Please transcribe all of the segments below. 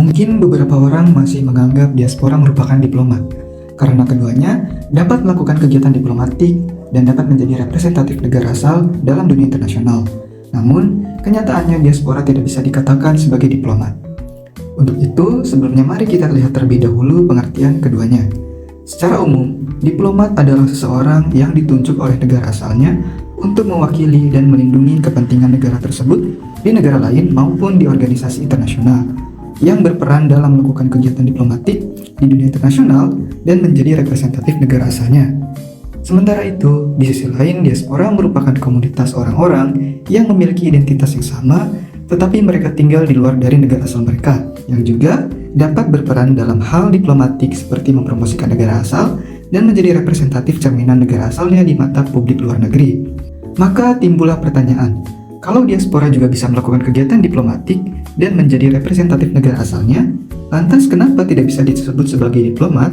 Mungkin beberapa orang masih menganggap diaspora merupakan diplomat, karena keduanya dapat melakukan kegiatan diplomatik dan dapat menjadi representatif negara asal dalam dunia internasional. Namun, kenyataannya diaspora tidak bisa dikatakan sebagai diplomat. Untuk itu, sebelumnya mari kita lihat terlebih dahulu pengertian keduanya. Secara umum, diplomat adalah seseorang yang ditunjuk oleh negara asalnya untuk mewakili dan melindungi kepentingan negara tersebut di negara lain maupun di organisasi internasional, yang berperan dalam melakukan kegiatan diplomatik di dunia internasional dan menjadi representatif negara asalnya. Sementara itu, di sisi lain, diaspora merupakan komunitas orang-orang yang memiliki identitas yang sama, tetapi mereka tinggal di luar dari negara asal mereka, yang juga dapat berperan dalam hal diplomatik seperti mempromosikan negara asal dan menjadi representatif cerminan negara asalnya di mata publik luar negeri. Maka timbullah pertanyaan, kalau diaspora juga bisa melakukan kegiatan diplomatik dan menjadi representatif negara asalnya, lantas kenapa tidak bisa disebut sebagai diplomat?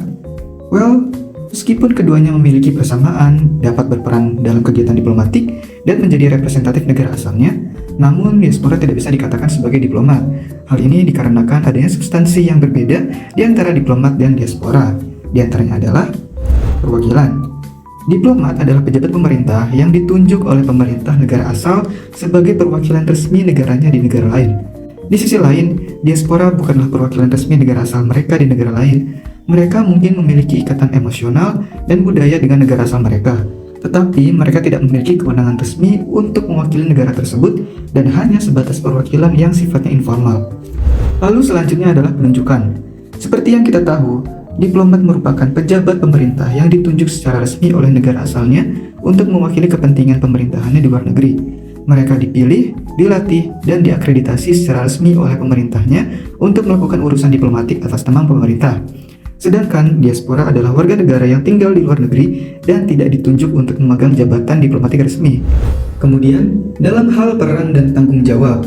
Well, meskipun keduanya memiliki persamaan, dapat berperan dalam kegiatan diplomatik dan menjadi representatif negara asalnya, namun diaspora tidak bisa dikatakan sebagai diplomat. Hal ini dikarenakan adanya substansi yang berbeda di antara diplomat dan diaspora. Di antaranya adalah perwakilan. Diplomat adalah pejabat pemerintah yang ditunjuk oleh pemerintah negara asal sebagai perwakilan resmi negaranya di negara lain. Di sisi lain, diaspora bukanlah perwakilan resmi negara asal mereka di negara lain. Mereka mungkin memiliki ikatan emosional dan budaya dengan negara asal mereka, tetapi mereka tidak memiliki kewenangan resmi untuk mewakili negara tersebut dan hanya sebatas perwakilan yang sifatnya informal. Lalu selanjutnya adalah penunjukan. Seperti yang kita tahu, diplomat merupakan pejabat pemerintah yang ditunjuk secara resmi oleh negara asalnya untuk mewakili kepentingan pemerintahannya di luar negeri. Mereka dipilih, dilatih, dan diakreditasi secara resmi oleh pemerintahnya untuk melakukan urusan diplomatik atas nama pemerintah. Sedangkan diaspora adalah warga negara yang tinggal di luar negeri dan tidak ditunjuk untuk memegang jabatan diplomatik resmi. Kemudian, dalam hal peran dan tanggung jawab,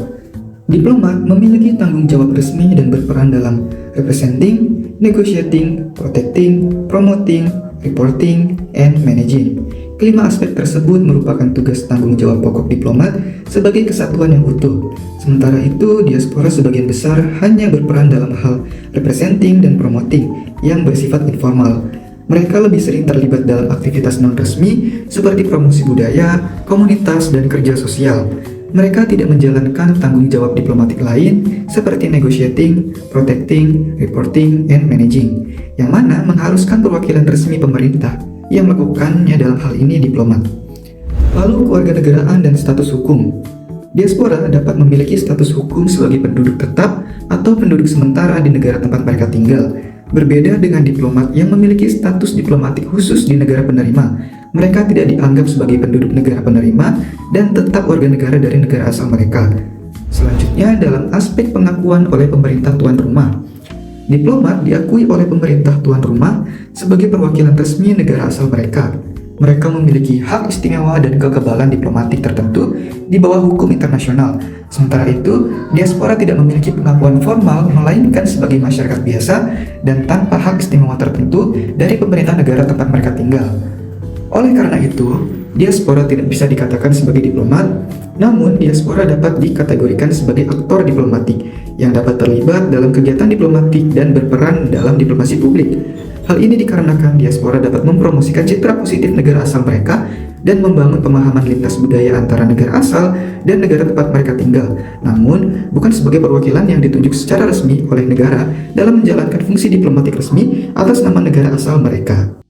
diplomat memiliki tanggung jawab resmi dan berperan dalam representing, negotiating, protecting, promoting, reporting, and managing. Kelima aspek tersebut merupakan tugas tanggung jawab pokok diplomat sebagai kesatuan yang utuh. Sementara itu, diaspora sebagian besar hanya berperan dalam hal representing dan promoting yang bersifat informal. Mereka lebih sering terlibat dalam aktivitas non-resmi seperti promosi budaya, komunitas, dan kerja sosial. Mereka tidak menjalankan tanggung jawab diplomatik lain seperti negotiating, protecting, reporting, and managing, yang mana mengharuskan perwakilan resmi pemerintah yang melakukannya dalam hal ini diplomat. Lalu kewarganegaraan dan status hukum. Diaspora dapat memiliki status hukum sebagai penduduk tetap atau penduduk sementara di negara tempat mereka tinggal. Berbeda dengan diplomat yang memiliki status diplomatik khusus di negara penerima, mereka tidak dianggap sebagai penduduk negara penerima dan tetap warga negara dari negara asal mereka. Selanjutnya dalam aspek pengakuan oleh pemerintah tuan rumah. Diplomat diakui oleh pemerintah tuan rumah sebagai perwakilan resmi negara asal mereka. Mereka memiliki hak istimewa dan kekebalan diplomatik tertentu di bawah hukum internasional. Sementara itu, diaspora tidak memiliki pengakuan formal melainkan sebagai masyarakat biasa dan tanpa hak istimewa tertentu dari pemerintah negara tempat mereka tinggal. Oleh karena itu, diaspora tidak bisa dikatakan sebagai diplomat, namun diaspora dapat dikategorikan sebagai aktor diplomatik yang dapat terlibat dalam kegiatan diplomatik dan berperan dalam diplomasi publik. Hal ini dikarenakan diaspora dapat mempromosikan citra positif negara asal mereka dan membangun pemahaman lintas budaya antara negara asal dan negara tempat mereka tinggal, namun bukan sebagai perwakilan yang ditunjuk secara resmi oleh negara dalam menjalankan fungsi diplomatik resmi atas nama negara asal mereka.